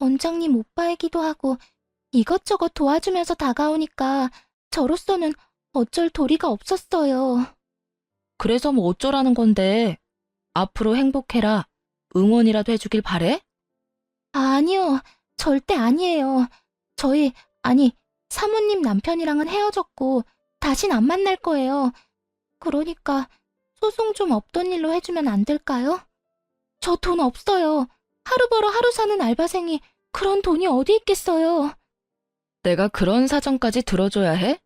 원장님 오빠이기도 하고 이것저것 도와주면서 다가오니까 저로서는 어쩔 도리가 없었어요. 그래서 뭐 어쩌라는 건데. 앞으로 행복해라. 응원이라도 해주길 바래? 아니요, 절대 아니에요. 아니, 사모님 남편이랑은 헤어졌고 다신 안 만날 거예요. 그러니까 소송 좀 없던 일로 해주면 안 될까요? 저 돈 없어요. 하루 벌어 하루 사는 알바생이 그런 돈이 어디 있겠어요. 내가 그런 사정까지 들어줘야 해?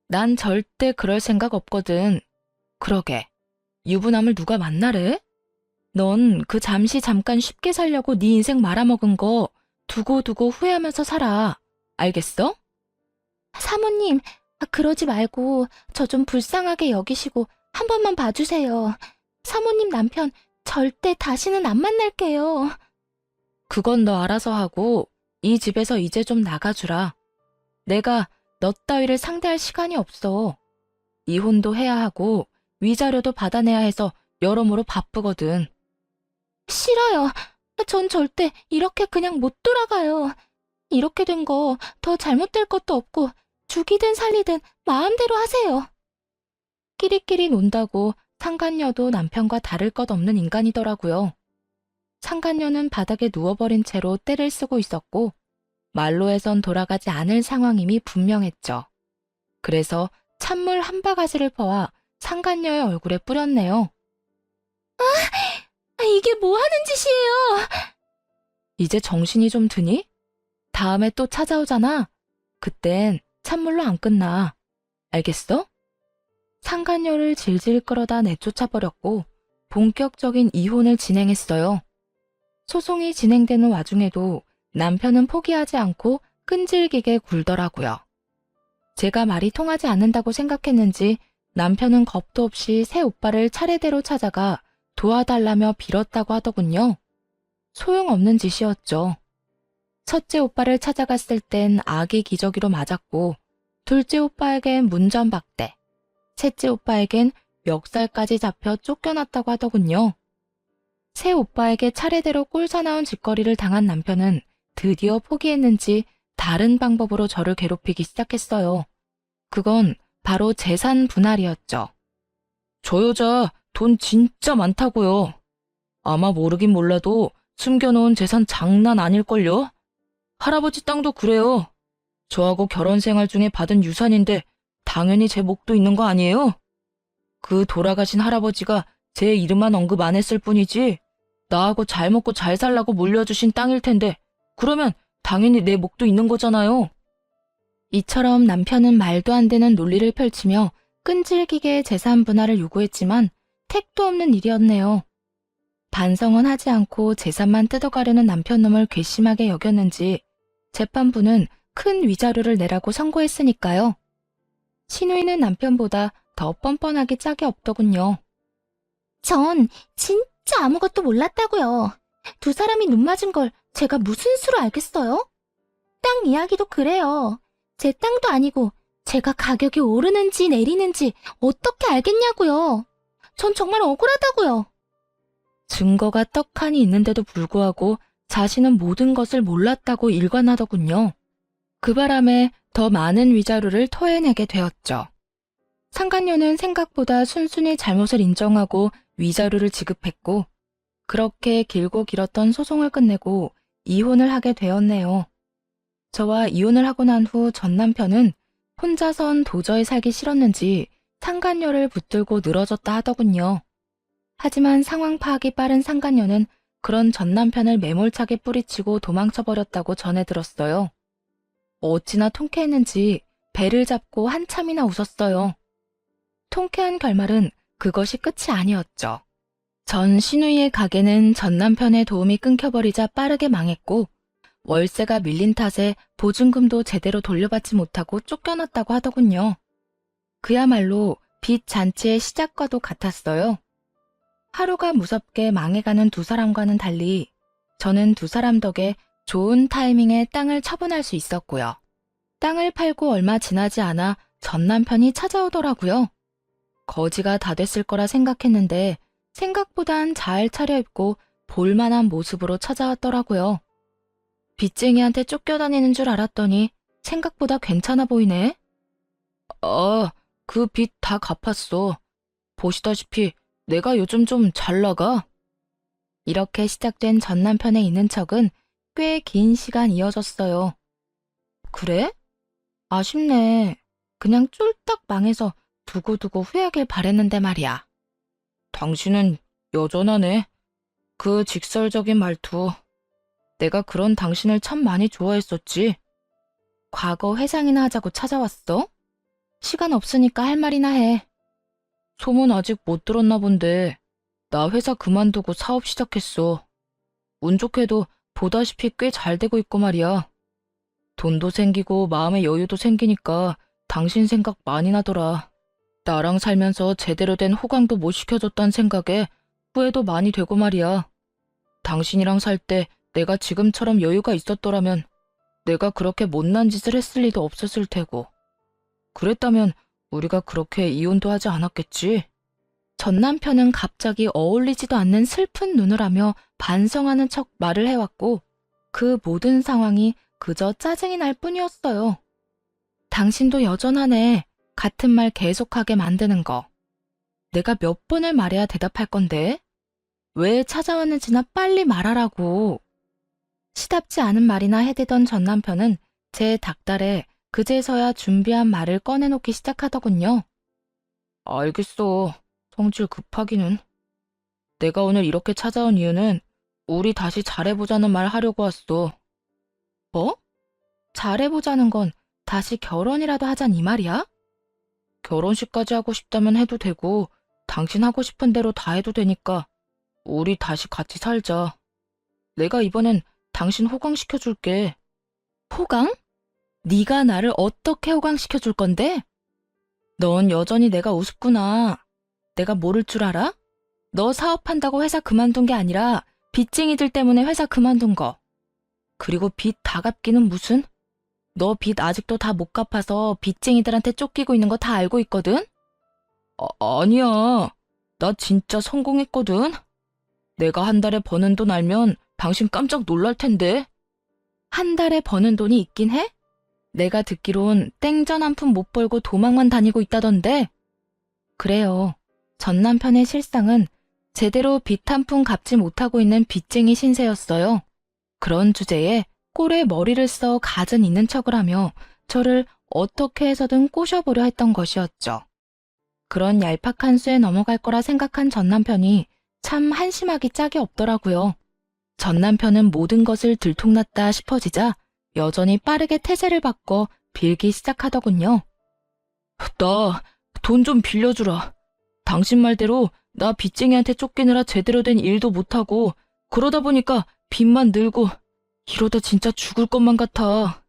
난 절대 그럴 생각 없거든. 그러게. 유부남을 누가 만나래? 넌 그 잠깐 쉽게 살려고 네 인생 말아먹은 거 두고두고 후회하면서 살아. 알겠어? 사모님, 그러지 말고 저 좀 불쌍하게 여기시고 한 번만 봐주세요. 사모님 남편 절대 다시는 안 만날게요. 그건 너 알아서 하고 이 집에서 이제 좀 나가주라. 내가 너 따위를 상대할 시간이 없어. 이혼도 해야 하고 위자료도 받아내야 해서 여러모로 바쁘거든. 싫어요. 전 절대 이렇게 그냥 못 돌아가요. 이렇게 된 거 더 잘못될 것도 없고 죽이든 살리든 마음대로 하세요. 끼리끼리 논다고 상간녀도 남편과 다를 것 없는 인간이더라고요. 상간녀는 바닥에 누워버린 채로 떼를 쓰고 있었고 말로 해선 돌아가지 않을 상황임이 분명했죠. 그래서 찬물 한 바가지를 퍼와 상간녀의 얼굴에 뿌렸네요. 이게 뭐 하는 짓이에요? 이제 정신이 좀 드니? 다음에 또 찾아오잖아. 그땐 찬물로 안 끝나. 알겠어? 상간녀를 질질 끌어다 내쫓아버렸고 본격적인 이혼을 진행했어요. 소송이 진행되는 와중에도 남편은 포기하지 않고 끈질기게 굴더라고요. 제가 말이 통하지 않는다고 생각했는지 남편은 겁도 없이 새 오빠를 차례대로 찾아가 도와달라며 빌었다고 하더군요. 소용없는 짓이었죠. 첫째 오빠를 찾아갔을 땐 아기 기저귀로 맞았고 둘째 오빠에겐 문전박대, 셋째 오빠에겐 멱살까지 잡혀 쫓겨났다고 하더군요. 새 오빠에게 차례대로 꼴사나운 짓거리를 당한 남편은 드디어 포기했는지 다른 방법으로 저를 괴롭히기 시작했어요. 그건 바로 재산 분할이었죠. 저 여자 돈 진짜 많다고요. 아마 모르긴 몰라도 숨겨놓은 재산 장난 아닐걸요? 할아버지 땅도 그래요. 저하고 결혼 생활 중에 받은 유산인데 당연히 제 몫도 있는 거 아니에요? 그 돌아가신 할아버지가 제 이름만 언급 안 했을 뿐이지 나하고 잘 먹고 잘 살라고 물려주신 땅일 텐데 그러면 당연히 내 몫도 있는 거잖아요. 이처럼 남편은 말도 안 되는 논리를 펼치며 끈질기게 재산 분할을 요구했지만 택도 없는 일이었네요. 반성은 하지 않고 재산만 뜯어가려는 남편 놈을 괘씸하게 여겼는지 재판부는 큰 위자료를 내라고 선고했으니까요. 신우이는 남편보다 더 뻔뻔하게 짝이 없더군요. 전 진짜 아무것도 몰랐다고요. 두 사람이 눈 맞은 걸 제가 무슨 수로 알겠어요? 땅 이야기도 그래요. 제 땅도 아니고 제가 가격이 오르는지 내리는지 어떻게 알겠냐고요. 전 정말 억울하다고요. 증거가 떡하니 있는데도 불구하고 자신은 모든 것을 몰랐다고 일관하더군요. 그 바람에 더 많은 위자료를 토해내게 되었죠. 상간녀는 생각보다 순순히 잘못을 인정하고 위자료를 지급했고 그렇게 길고 길었던 소송을 끝내고 이혼을 하게 되었네요. 저와 이혼을 하고 난 후 전 남편은 혼자선 도저히 살기 싫었는지 상간녀를 붙들고 늘어졌다 하더군요. 하지만 상황 파악이 빠른 상간녀는 그런 전 남편을 매몰차게 뿌리치고 도망쳐버렸다고 전해 들었어요. 어찌나 통쾌했는지 배를 잡고 한참이나 웃었어요. 통쾌한 결말은 그것이 끝이 아니었죠. 전 신우이의 가게는 전 남편의 도움이 끊겨버리자 빠르게 망했고 월세가 밀린 탓에 보증금도 제대로 돌려받지 못하고 쫓겨났다고 하더군요. 그야말로 빚 잔치의 시작과도 같았어요. 하루가 무섭게 망해가는 두 사람과는 달리 저는 두 사람 덕에 좋은 타이밍에 땅을 처분할 수 있었고요. 땅을 팔고 얼마 지나지 않아 전 남편이 찾아오더라고요. 거지가 다 됐을 거라 생각했는데 생각보단 잘 차려입고 볼만한 모습으로 찾아왔더라고요. 빚쟁이한테 쫓겨다니는 줄 알았더니 생각보다 괜찮아 보이네. 아, 그 빚 다 갚았어. 보시다시피 내가 요즘 좀 잘 나가. 이렇게 시작된 전 남편의 있는 척은 꽤 긴 시간 이어졌어요. 그래? 아쉽네. 그냥 쫄딱 망해서 두고두고 후회하길 바랬는데 말이야. 당신은 여전하네. 그 직설적인 말투. 내가 그런 당신을 참 많이 좋아했었지. 과거 회상이나 하자고 찾아왔어? 시간 없으니까 할 말이나 해. 소문 아직 못 들었나 본데 나 회사 그만두고 사업 시작했어. 운 좋게도 보다시피 꽤 잘 되고 있고 말이야. 돈도 생기고 마음의 여유도 생기니까 당신 생각 많이 나더라. 나랑 살면서 제대로 된 호강도 못 시켜줬단 생각에 후회도 많이 되고 말이야. 당신이랑 살 때 내가 지금처럼 여유가 있었더라면 내가 그렇게 못난 짓을 했을 리도 없었을 테고. 그랬다면 우리가 그렇게 이혼도 하지 않았겠지. 전 남편은 갑자기 어울리지도 않는 슬픈 눈을 하며 반성하는 척 말을 해왔고 그 모든 상황이 그저 짜증이 날 뿐이었어요. 당신도 여전하네. 같은 말 계속하게 만드는 거. 내가 몇 번을 말해야 대답할 건데? 왜 찾아왔는지나 빨리 말하라고. 시답지 않은 말이나 해대던 전 남편은 제 닭달에 그제서야 준비한 말을 꺼내놓기 시작하더군요. 알겠어. 성질 급하기는. 내가 오늘 이렇게 찾아온 이유는 우리 다시 잘해보자는 말 하려고 왔어. 뭐? 잘해보자는 건 다시 결혼이라도 하잔 이 말이야? 결혼식까지 하고 싶다면 해도 되고 당신 하고 싶은 대로 다 해도 되니까 우리 다시 같이 살자. 내가 이번엔 당신 호강시켜줄게. 호강? 네가 나를 어떻게 호강시켜줄 건데? 넌 여전히 내가 우습구나. 내가 모를 줄 알아? 너 사업한다고 회사 그만둔 게 아니라 빚쟁이들 때문에 회사 그만둔 거. 그리고 빚 다 갚기는 무슨? 너 빚 아직도 다 못 갚아서 빚쟁이들한테 쫓기고 있는 거 다 알고 있거든? 아니야. 나 진짜 성공했거든. 내가 한 달에 버는 돈 알면 당신 깜짝 놀랄 텐데. 한 달에 버는 돈이 있긴 해? 내가 듣기론 땡전 한 푼 못 벌고 도망만 다니고 있다던데. 그래요. 전 남편의 실상은 제대로 빚 한 푼 갚지 못하고 있는 빚쟁이 신세였어요. 그런 주제에 꼴에 머리를 써 갖은 있는 척을 하며 저를 어떻게 해서든 꼬셔보려 했던 것이었죠. 그런 얄팍한 수에 넘어갈 거라 생각한 전 남편이 참 한심하기 짝이 없더라고요. 전 남편은 모든 것을 들통났다 싶어지자 여전히 빠르게 태세를 바꿔 빌기 시작하더군요. 나 돈 좀 빌려주라. 당신 말대로 나 빚쟁이한테 쫓기느라 제대로 된 일도 못하고 그러다 보니까 빚만 늘고 이러다 진짜 죽을 것만 같아.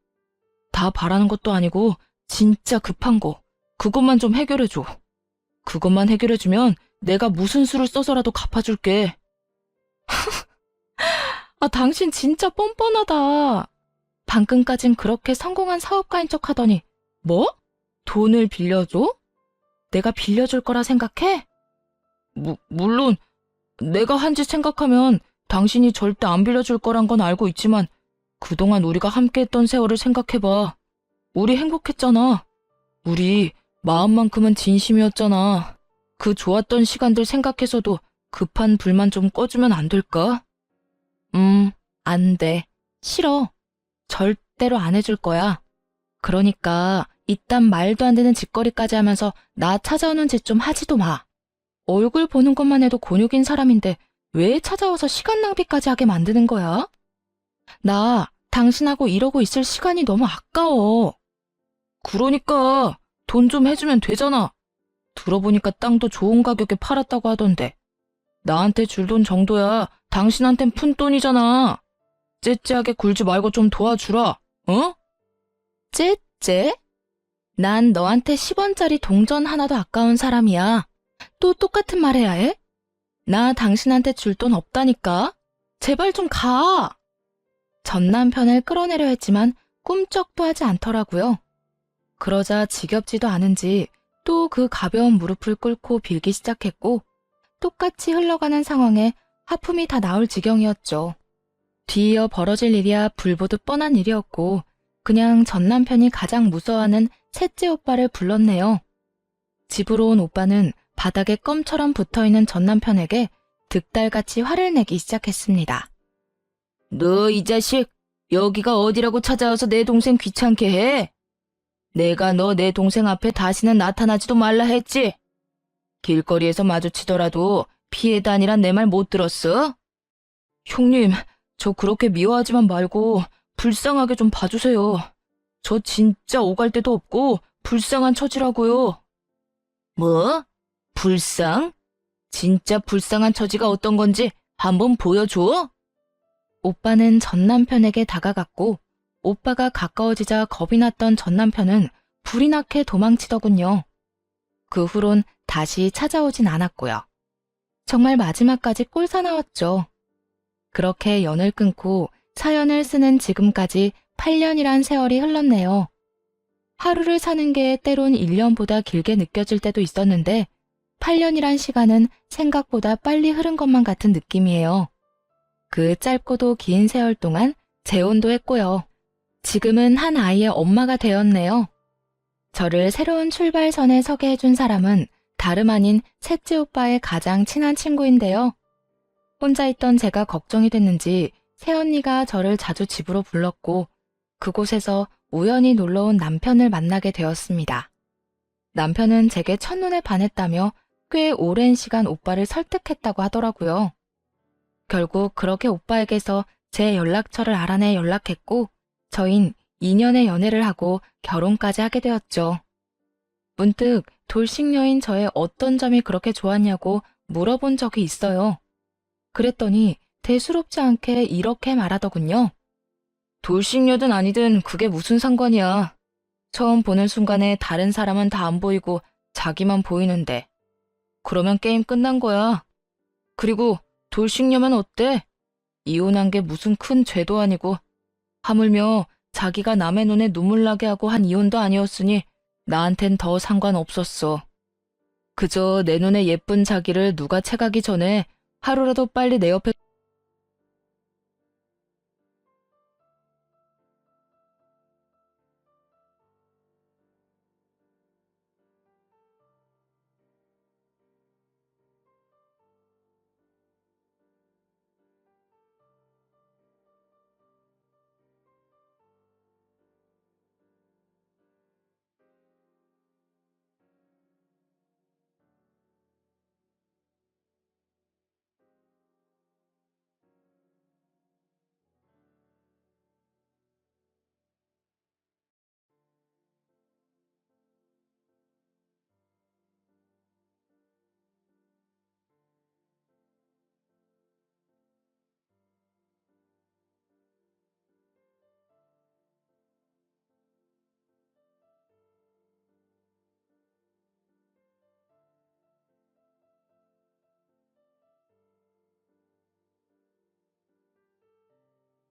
다 바라는 것도 아니고 진짜 급한 거 그것만 좀 해결해줘. 그것만 해결해주면 내가 무슨 수를 써서라도 갚아줄게. 아, 당신 진짜 뻔뻔하다. 방금까진 그렇게 성공한 사업가인 척 하더니 뭐? 돈을 빌려줘? 내가 빌려줄 거라 생각해? 물론 내가 한 짓 생각하면 당신이 절대 안 빌려줄 거란 건 알고 있지만 그동안 우리가 함께했던 세월을 생각해봐. 우리 행복했잖아. 우리 마음만큼은 진심이었잖아. 그 좋았던 시간들 생각해서도 급한 불만 좀 꺼주면 안 될까? 안 돼. 싫어. 절대로 안 해줄 거야. 그러니까 이딴 말도 안 되는 짓거리까지 하면서 나 찾아오는 짓 좀 하지도 마. 얼굴 보는 것만 해도 곤욕인 사람인데 왜 찾아와서 시간 낭비까지 하게 만드는 거야? 나 당신하고 이러고 있을 시간이 너무 아까워. 그러니까 돈 좀 해주면 되잖아. 들어보니까 땅도 좋은 가격에 팔았다고 하던데. 나한테 줄 돈 정도야 당신한텐 푼돈이잖아. 째째하게 굴지 말고 좀 도와주라. 어? 째째? 난 너한테 10원짜리 동전 하나도 아까운 사람이야. 또 똑같은 말 해야 해? 나 당신한테 줄 돈 없다니까. 제발 좀 가. 전 남편을 끌어내려 했지만 꿈쩍도 하지 않더라고요. 그러자 지겹지도 않은지 또 그 가벼운 무릎을 꿇고 빌기 시작했고 똑같이 흘러가는 상황에 하품이 다 나올 지경이었죠. 뒤이어 벌어질 일이야 불보듯 뻔한 일이었고 그냥 전 남편이 가장 무서워하는 셋째 오빠를 불렀네요. 집으로 온 오빠는 바닥에 껌처럼 붙어있는 전 남편에게 득달같이 화를 내기 시작했습니다. 너 이 자식, 여기가 어디라고 찾아와서 내 동생 귀찮게 해? 내가 너 내 동생 앞에 다시는 나타나지도 말라 했지? 길거리에서 마주치더라도 피해 다니란 내 말 못 들었어? 형님, 저 그렇게 미워하지만 말고 불쌍하게 좀 봐주세요. 저 진짜 오갈 데도 없고 불쌍한 처지라고요. 뭐? 불쌍? 진짜 불쌍한 처지가 어떤 건지 한번 보여줘? 오빠는 전 남편에게 다가갔고 오빠가 가까워지자 겁이 났던 전 남편은 불이 나게 도망치더군요. 그 후론 다시 찾아오진 않았고요. 정말 마지막까지 꼴사나웠죠. 그렇게 연을 끊고 사연을 쓰는 지금까지 8년이란 세월이 흘렀네요. 하루를 사는 게 때론 1년보다 길게 느껴질 때도 있었는데 8년이란 시간은 생각보다 빨리 흐른 것만 같은 느낌이에요. 그 짧고도 긴 세월 동안 재혼도 했고요. 지금은 한 아이의 엄마가 되었네요. 저를 새로운 출발선에 서게 해준 사람은 다름 아닌 셋째 오빠의 가장 친한 친구인데요. 혼자 있던 제가 걱정이 됐는지 새언니가 저를 자주 집으로 불렀고 그곳에서 우연히 놀러온 남편을 만나게 되었습니다. 남편은 제게 첫눈에 반했다며 꽤 오랜 시간 오빠를 설득했다고 하더라고요. 결국 그렇게 오빠에게서 제 연락처를 알아내 연락했고 저흰 2년의 연애를 하고 결혼까지 하게 되었죠. 문득 돌싱녀인 저의 어떤 점이 그렇게 좋았냐고 물어본 적이 있어요. 그랬더니 대수롭지 않게 이렇게 말하더군요. 돌싱녀든 아니든 그게 무슨 상관이야. 처음 보는 순간에 다른 사람은 다 안 보이고 자기만 보이는데. 그러면 게임 끝난 거야. 그리고 돌싱녀면 어때? 이혼한 게 무슨 큰 죄도 아니고 하물며 자기가 남의 눈에 눈물 나게 하고 한 이혼도 아니었으니 나한텐 더 상관없었어. 그저 내 눈에 예쁜 자기를 누가 채가기 전에 하루라도 빨리 내 옆에